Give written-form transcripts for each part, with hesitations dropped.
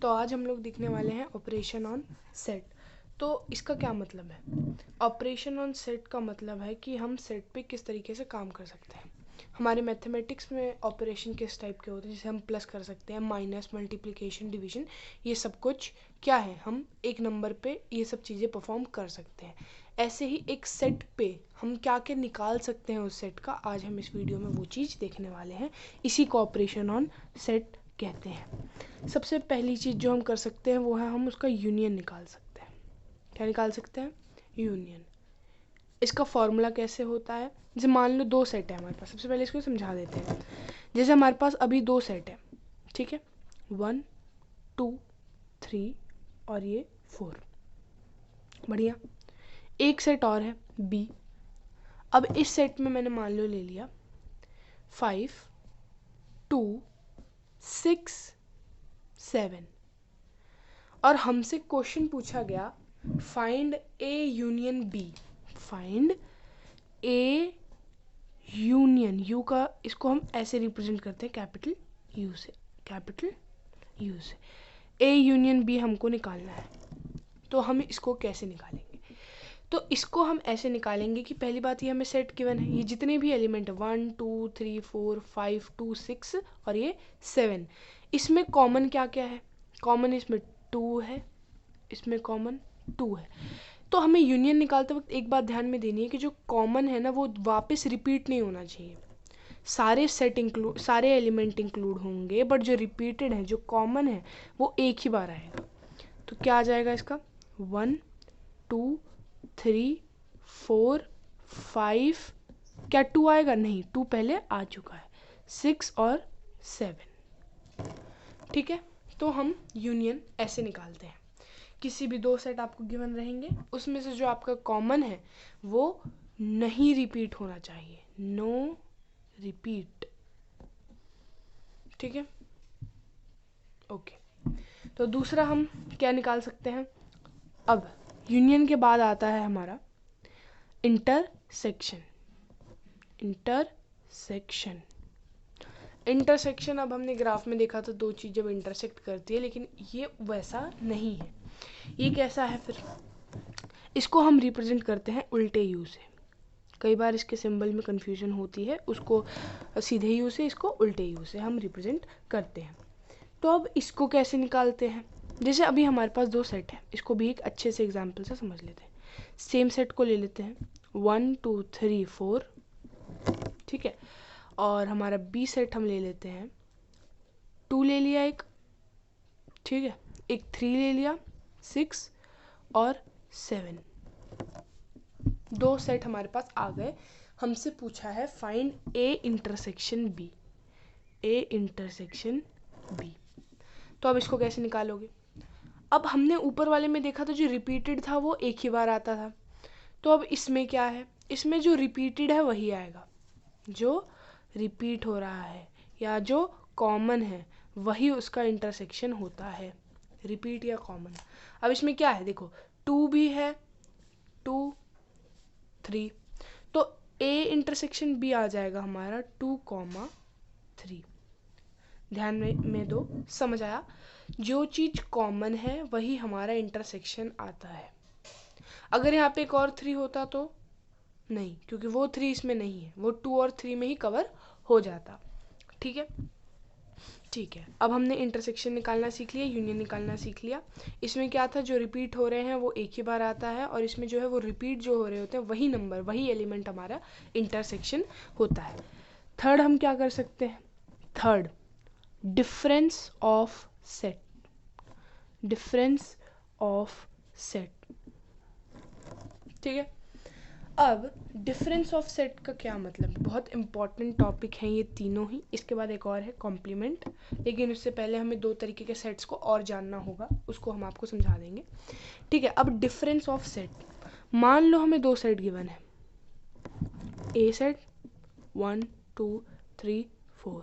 तो आज हम लोग देखने वाले हैं ऑपरेशन ऑन सेट। तो इसका क्या मतलब है? ऑपरेशन ऑन सेट का मतलब है कि हम सेट पे किस तरीके से काम कर सकते हैं। हमारे मैथमेटिक्स में ऑपरेशन किस टाइप के होते हैं, जैसे हम प्लस कर सकते हैं, माइनस, मल्टीप्लिकेशन, डिवीजन, ये सब कुछ क्या है, हम एक नंबर पे ये सब चीज़ें परफॉर्म कर सकते हैं। ऐसे ही एक सेट पे हम क्या क्या निकाल सकते हैं उस सेट का, आज हम इस वीडियो में वो चीज़ देखने वाले हैं। इसी को ऑपरेशन ऑन सेट कहते हैं। सबसे पहली चीज़ जो हम कर सकते हैं वो है हम उसका यूनियन निकाल सकते हैं। क्या निकाल सकते हैं? यूनियन। इसका फॉर्मूला कैसे होता है? जैसे मान लो दो सेट है हमारे पास, सबसे पहले इसको समझा देते हैं। जैसे हमारे पास अभी दो सेट है, ठीक है, 1 2 3 और ये 4, बढ़िया। एक सेट और है बी। अब इस सेट में मैंने मान लो ले लिया 5 2 6 7 और हमसे क्वेश्चन पूछा गया find A union B. Find A union, U का इसको हम ऐसे रिप्रेजेंट करते हैं कैपिटल यू से, कैपिटल यू से। ए यूनियन बी हमको निकालना है, तो हम इसको कैसे निकालेंगे? तो इसको हम ऐसे निकालेंगे कि पहली बात ये हमें सेट गिवन है, ये जितने भी एलिमेंट है 1 2 3 4 5 2 6 और ये 7, इसमें कॉमन क्या क्या है? कॉमन इसमें 2 है, इसमें कॉमन 2 है। तो हमें यूनियन निकालते वक्त एक बात ध्यान में देनी है कि जो कॉमन है ना वो वापस रिपीट नहीं होना चाहिए। सारे सेट इंक्लूड, सारे एलिमेंट इंक्लूड होंगे, बट जो रिपीटेड है, जो कॉमन है, वो एक ही बार आएगा। तो क्या आ जाएगा इसका? 1 2 3 4 5, क्या 2 आएगा? नहीं, 2 पहले आ चुका है, 6 और 7, ठीक है। तो हम यूनियन ऐसे निकालते हैं। किसी भी दो सेट आपको गिवन रहेंगे, उसमें से जो आपका कॉमन है वो नहीं रिपीट होना चाहिए, नो रिपीट, ठीक है, ओके। तो दूसरा हम क्या निकाल सकते हैं? अब यूनियन के बाद आता है हमारा इंटरसेक्शन। इंटरसेक्शन, इंटरसेक्शन अब हमने ग्राफ में देखा था, दो चीज़ जब इंटरसेक्ट करती है, लेकिन ये वैसा नहीं है। ये कैसा है फिर? इसको हम रिप्रेजेंट करते हैं उल्टे यू से। कई बार इसके सिंबल में कंफ्यूजन होती है, उसको सीधे यू से, इसको उल्टे यू से हम रिप्रेजेंट करते हैं। तो अब इसको कैसे निकालते हैं? जैसे अभी हमारे पास दो सेट है, इसको भी एक अच्छे से एग्जाम्पल से समझ लेते हैं। सेम सेट को ले लेते हैं 1 2 3 4, ठीक है, और हमारा बी सेट हम ले लेते हैं 2 ले लिया एक, ठीक है, एक 3 ले लिया, 6 और 7, दो सेट हमारे पास आ गए। हमसे पूछा है find A intersection B, A intersection B. तो अब इसको कैसे निकालोगे? अब हमने ऊपर वाले में देखा था जो रिपीटेड था वो एक ही बार आता था, तो अब इसमें क्या है? इसमें जो रिपीटेड है वही आएगा, जो रिपीट हो रहा है या जो कॉमन है वही उसका इंटरसेक्शन होता है, रिपीट या कॉमन। अब इसमें क्या है देखो, 2 भी है, 2 3, तो ए इंटरसेक्शन बी आ जाएगा हमारा 2 3। ध्यान में दो, समझ आया? जो चीज़ कॉमन है वही हमारा इंटरसेक्शन आता है। अगर यहाँ पे एक और 3 होता तो नहीं, क्योंकि वो 3 इसमें नहीं है, वो 2 और 3 में ही कवर हो जाता, ठीक है। ठीक है, अब हमने इंटरसेक्शन निकालना सीख लिया, यूनियन निकालना सीख लिया। इसमें क्या था, जो रिपीट हो रहे हैं वो एक ही बार आता है, और इसमें जो है वो रिपीट जो हो रहे होते हैं वही नंबर, वही एलिमेंट हमारा इंटरसेक्शन होता है। थर्ड हम क्या कर सकते हैं? Third, difference of set. Difference of set, ठीक है। अब डिफरेंस ऑफ सेट का क्या मतलब है? बहुत इंपॉर्टेंट टॉपिक है ये तीनों ही। इसके बाद एक और है कॉम्प्लीमेंट, लेकिन उससे पहले हमें दो तरीके के सेट्स को और जानना होगा, उसको हम आपको समझा देंगे, ठीक है। अब डिफरेंस ऑफ सेट, मान लो हमें दो सेट गिवन है, ए सेट 1 2 3 4,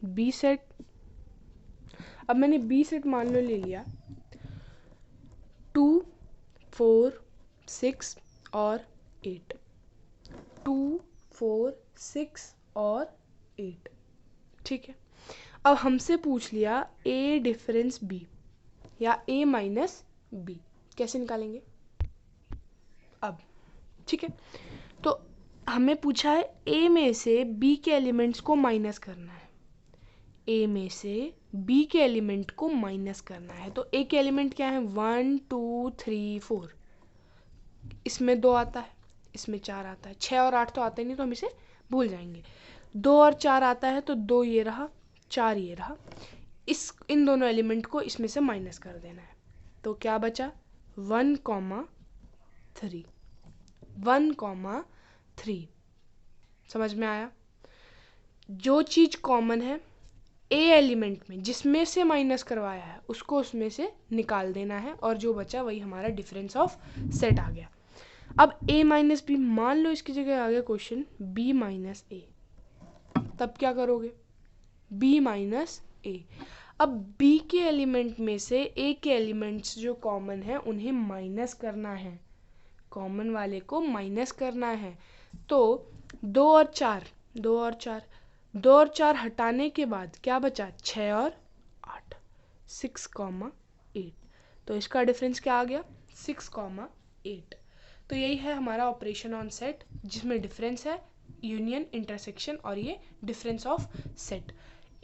बी सेट, अब मैंने बी सेट मान लो ले लिया 2 4 6 और 8, 2 4 6 और 8, ठीक है। अब हमसे पूछ लिया a डिफरेंस b या a माइनस b, कैसे निकालेंगे अब? ठीक है, तो हमें पूछा है a में से b के एलिमेंट्स को माइनस करना है, a में से b के एलिमेंट को माइनस करना है। तो a के एलिमेंट क्या है? 1 2 3 4, इसमें 2 आता है, इसमें 4 आता है, 6 और 8 तो आता ही नहीं तो हम इसे भूल जाएंगे। 2 और 4 आता है तो 2 ये रहा, 4 ये रहा, इन दोनों एलिमेंट को इसमें से माइनस कर देना है। तो क्या बचा? 1 3, 1 3। समझ में आया? जो चीज कॉमन है ए एलिमेंट में जिसमें से माइनस करवाया है उसको उसमें से निकाल देना है, और जो बचा वही हमारा डिफरेंस ऑफ सेट आ गया। अब a माइनस बी, मान लो इसकी जगह आ गया क्वेश्चन b माइनस ए, तब क्या करोगे? b माइनस ए। अब b के एलिमेंट में से a के एलिमेंट्स जो कॉमन है उन्हें माइनस करना है, कॉमन वाले को माइनस करना है। तो 2 और 4, 2 और 4, 2 और 4 हटाने के बाद क्या बचा? 6 और 8, 6,8। तो इसका डिफरेंस क्या आ गया? 6,8। तो यही है हमारा ऑपरेशन ऑन सेट, जिसमें डिफरेंस है, यूनियन, इंटरसेक्शन और ये डिफरेंस ऑफ सेट।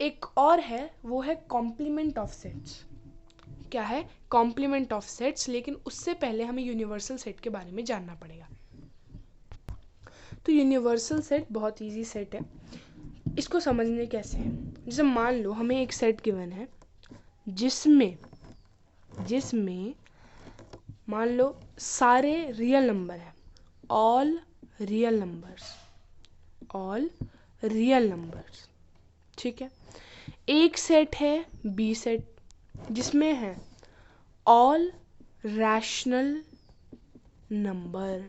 एक और है, वो है कॉम्प्लीमेंट ऑफ सेट्स। क्या है? कॉम्प्लीमेंट ऑफ सेट्स, लेकिन उससे पहले हमें यूनिवर्सल सेट के बारे में जानना पड़ेगा। तो यूनिवर्सल सेट बहुत इजी सेट है, इसको समझने कैसे है? जैसे मान लो हमें एक सेट गिवन है जिसमें मान लो सारे रियल नंबर हैं, ऑल रियल नंबर्स, ठीक है। एक सेट है बी सेट जिसमें है ऑल रैशनल नंबर,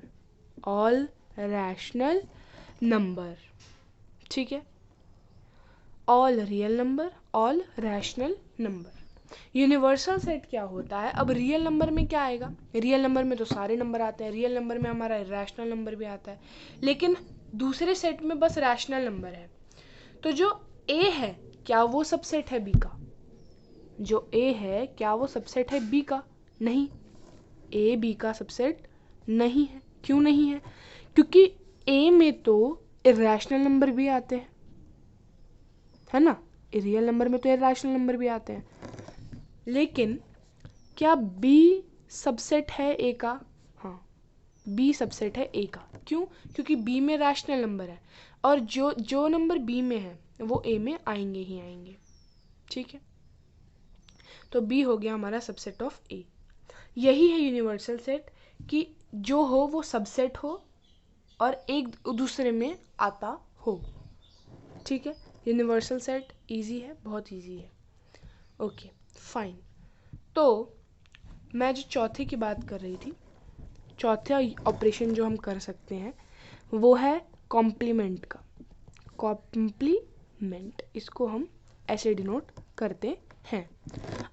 ठीक है, all real number, all rational number. Universal set क्या होता है? अब रियल नंबर में क्या आएगा? रियल नंबर में तो सारे नंबर आते हैं, रियल नंबर में हमारा रैशनल नंबर भी आता है, लेकिन दूसरे सेट में बस रैशनल नंबर है। तो जो ए है क्या वो सबसेट है बी का? जो ए है क्या वो सबसेट है बी का? नहीं, ए बी का सबसेट नहीं है। क्यों नहीं है? क्योंकि ए में तो इरैशनल नंबर भी आते हैं, है ना, रियल नंबर में तो इरैशनल नंबर भी आते हैं, लेकिन क्या बी सबसेट है ए का? हाँ, बी सबसेट है ए का। क्यों? क्योंकि बी में रैशनल नंबर है, और जो नंबर बी में है वो ए में आएंगे ही आएंगे, ठीक है। तो बी हो गया हमारा सबसेट ऑफ ए। यही है यूनिवर्सल सेट, कि जो हो वो सबसेट हो और एक दूसरे में आता हो, ठीक है। यूनिवर्सल सेट इजी है, बहुत इजी है। Okay fine. तो मैं जो चौथे की बात कर रही थी, चौथा ऑपरेशन जो हम कर सकते हैं वो है कॉम्प्लीमेंट का। कॉम्प्लीमेंट, इसको हम ऐसे डिनोट करते हैं।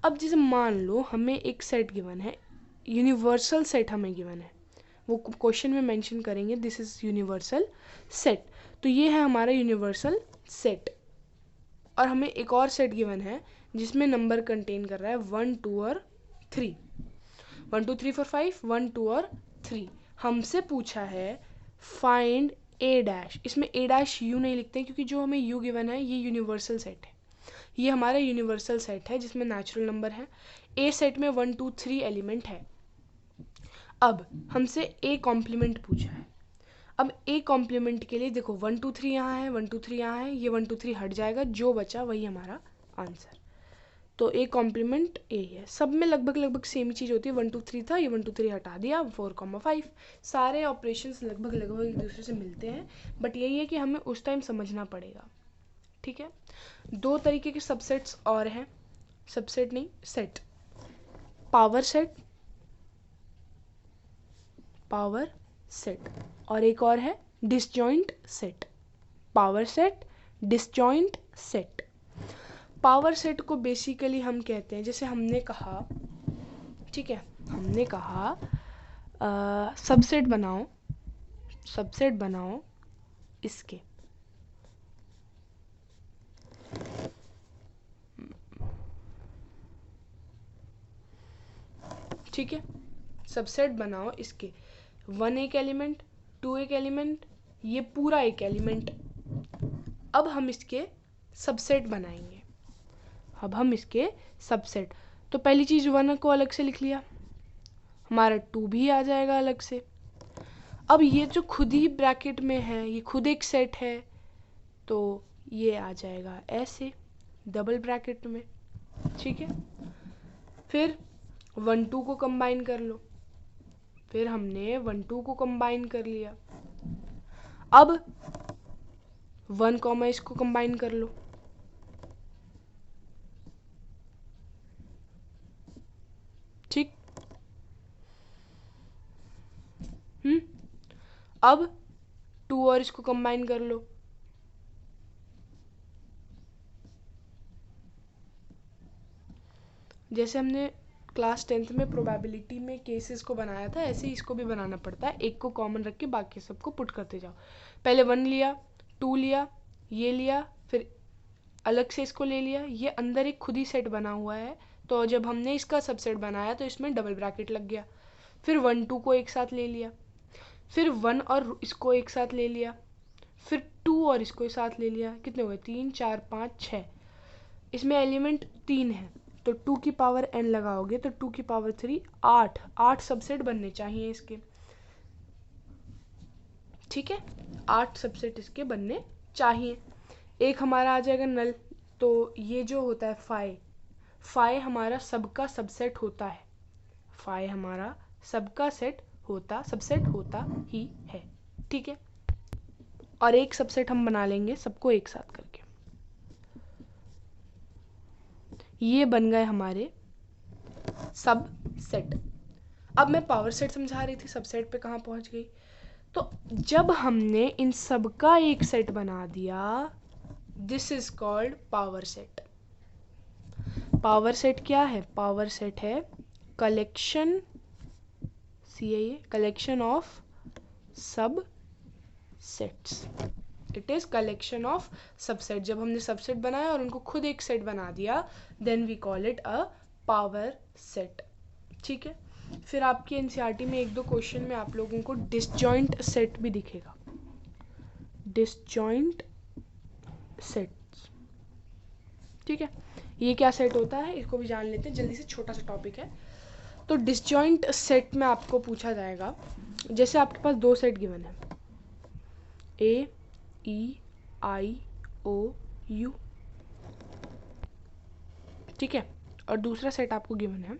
अब जैसे मान लो हमें एक सेट गिवन है, यूनिवर्सल सेट हमें गिवन है, वो क्वेश्चन में मेंशन करेंगे दिस इज यूनिवर्सल सेट। तो ये है हमारा यूनिवर्सल सेट, और हमें एक और सेट गिवन है जिसमें नंबर कंटेन कर रहा है 1 2 और 3, 1 2 3 4 5, 1 2 और 3। हमसे पूछा है फाइंड ए डैश। इसमें ए डैश यू नहीं लिखते क्योंकि जो हमें यू गिवन है ये यूनिवर्सल सेट है, ये हमारा यूनिवर्सल सेट है जिसमें नेचुरल नंबर है। ए सेट में 1 2 3 एलिमेंट है। अब हमसे ए कॉम्प्लीमेंट पूछा है। अब ए कॉम्प्लीमेंट के लिए देखो 1 2 3 यहाँ है, 1 2 3 यहाँ है, ये 1 2 3 हट जाएगा, जो बचा वही हमारा आंसर। तो ए कॉम्प्लीमेंट ए है। सब में लगभग सेम ही चीज़ होती है। 1 2 3 था, ये 1 2 3 हटा दिया, 4 5। सारे ऑपरेशंस लगभग एक दूसरे से मिलते हैं, बट यही है कि हमें उस टाइम समझना पड़ेगा, ठीक है। दो तरीके के सबसेट्स और हैं, सबसेट नहीं सेट, पावर सेट और एक और है disjoint set. Power set, disjoint set. Power set को बेसिकली हम कहते हैं, जैसे हमने कहा, ठीक है, हमने कहा सबसेट बनाओ इसके, ठीक है, सबसेट बनाओ इसके 1 एक एलिमेंट, 2 एक एलिमेंट, ये पूरा एक एलिमेंट। अब हम इसके सबसेट बनाएंगे, अब हम इसके सबसेट। तो पहली चीज़ 1 को अलग से लिख लिया, हमारा 2 भी आ जाएगा अलग से। अब ये जो खुद ही ब्रैकेट में है, ये खुद एक सेट है, तो ये आ जाएगा ऐसे डबल ब्रैकेट में, ठीक है। फिर 1 2 को कंबाइन कर लो, फिर हमने 1 2 को कंबाइन कर लिया। अब 1 कॉमा इसको कंबाइन कर लो, ठीक। अब 2 और इसको कंबाइन कर लो, जैसे हमने क्लास 10th में प्रोबेबिलिटी में केसेस को बनाया था, ऐसे ही इसको भी बनाना पड़ता है। एक को कॉमन रख के बाकी सबको पुट करते जाओ। पहले 1 लिया, 2 लिया, ये लिया, फिर अलग से इसको ले लिया, ये अंदर एक खुद ही सेट बना हुआ है, तो जब हमने इसका सबसेट बनाया तो इसमें डबल ब्रैकेट लग गया। फिर 1 2 को एक साथ ले लिया, फिर 1 और इसको एक साथ ले लिया, फिर 2 और इसको एक साथ ले लिया। कितने हो गए? 3 4 5 6। इसमें एलिमेंट 3 है, तो 2 की पावर n लगाओगे तो 2 की पावर 3 8 सबसेट बनने चाहिए इसके, ठीक है। 8 सबसेट इसके बनने चाहिए। एक हमारा आ जाएगा नल, तो ये जो होता है फाई हमारा सबका सबसेट होता है, फाई हमारा सबका सबसेट होता ही है, ठीक है। और एक सबसेट हम बना लेंगे सबको एक साथ करके, ये बन गए हमारे सब सेट। अब मैं पावर सेट समझा रही थी, सबसेट पे कहाँ पहुँच गई? तो जब हमने इन सब का एक सेट बना दिया, this is called power set. Power set क्या है? पावर सेट है कलेक्शन, कलेक्शन ऑफ सब sets. It is collection of subset. जब हमने सबसेट बनाया और उनको खुद एक सेट बना दिया, then we call it a power set, ठीक है। फिर आपकी एनसीईआरटी में 1-2 क्वेश्चन में आप लोगों को डिसजॉइंट सेट भी दिखेगा, डिसजॉइंट सेट्स, ठीक है। ये क्या सेट होता है इसको भी जान लेते हैं जल्दी से, छोटा सा टॉपिक है। तो डिसजॉइंट सेट में आपको पूछा जाएगा, जैसे आपके पास 2 सेट गिवन है, ए ई आई ओ यू, ठीक है, और दूसरा सेट आपको गिवन है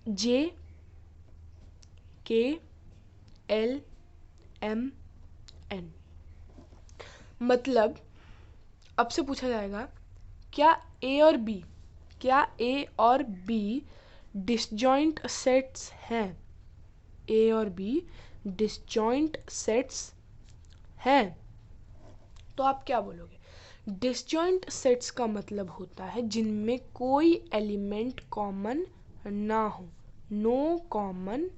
जे के एल एम एन। मतलब अब से पूछा जाएगा क्या ए और बी डिसजॉइंट सेट्स हैं? ए और बी डिसजॉइंट सेट्स हैं, तो आप क्या बोलोगे? डिसजॉइंट सेट्स का मतलब होता है जिनमें कोई एलिमेंट कॉमन ना हो, नो कॉमन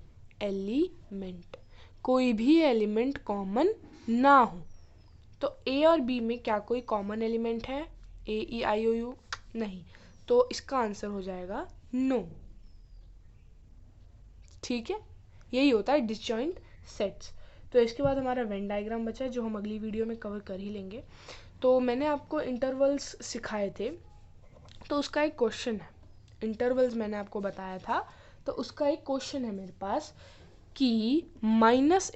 एलिमेंट, कोई भी एलिमेंट कॉमन ना हो। तो ए और बी में क्या कोई कॉमन एलिमेंट है? ए ई आई ओ यू नहीं, तो इसका आंसर हो जाएगा नो, ठीक है। यही होता है डिसजॉइंट सेट्स। तो इसके बाद हमारा वेन डायग्राम बचा है, जो हम अगली वीडियो में कवर कर ही लेंगे। तो मैंने आपको इंटरवल्स सिखाए थे, तो उसका एक क्वेश्चन है, इंटरवल्स मैंने आपको बताया था, तो उसका एक क्वेश्चन है मेरे पास कि -∞,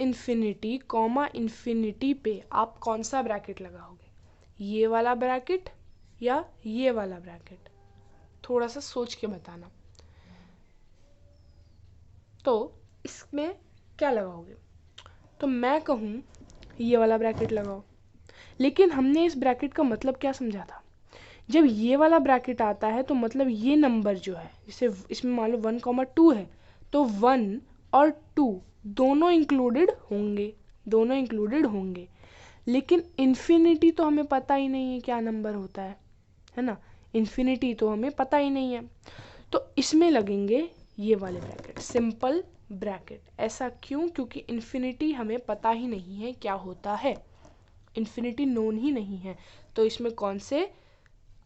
इन्फिनिटी पे आप कौन सा ब्रैकेट लगाओगे? ये वाला ब्रैकेट या ये वाला ब्रैकेट? थोड़ा सा सोच के बताना। तो इसमें क्या लगाओगे? तो मैं कहूँ ये वाला ब्रैकेट लगाओ, लेकिन हमने इस ब्रैकेट का मतलब क्या समझा था? जब ये वाला ब्रैकेट आता है तो मतलब ये नंबर जो है, जैसे इसमें मान लो 1 2 है, तो 1 और 2 दोनों इंक्लूडेड होंगे, लेकिन इन्फिनिटी तो हमें पता ही नहीं है क्या नंबर होता है ना, इन्फिनिटी तो हमें पता ही नहीं है। तो इसमें लगेंगे ये वाले ब्रैकेट, सिंपल ब्रैकेट। ऐसा क्यों? क्योंकि इन्फिनिटी हमें पता ही नहीं है क्या होता है, इन्फिनिटी नोन ही नहीं है, तो इसमें कौन से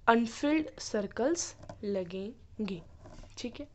अनफिल्ड सर्कल्स लगेंगे, ठीक है।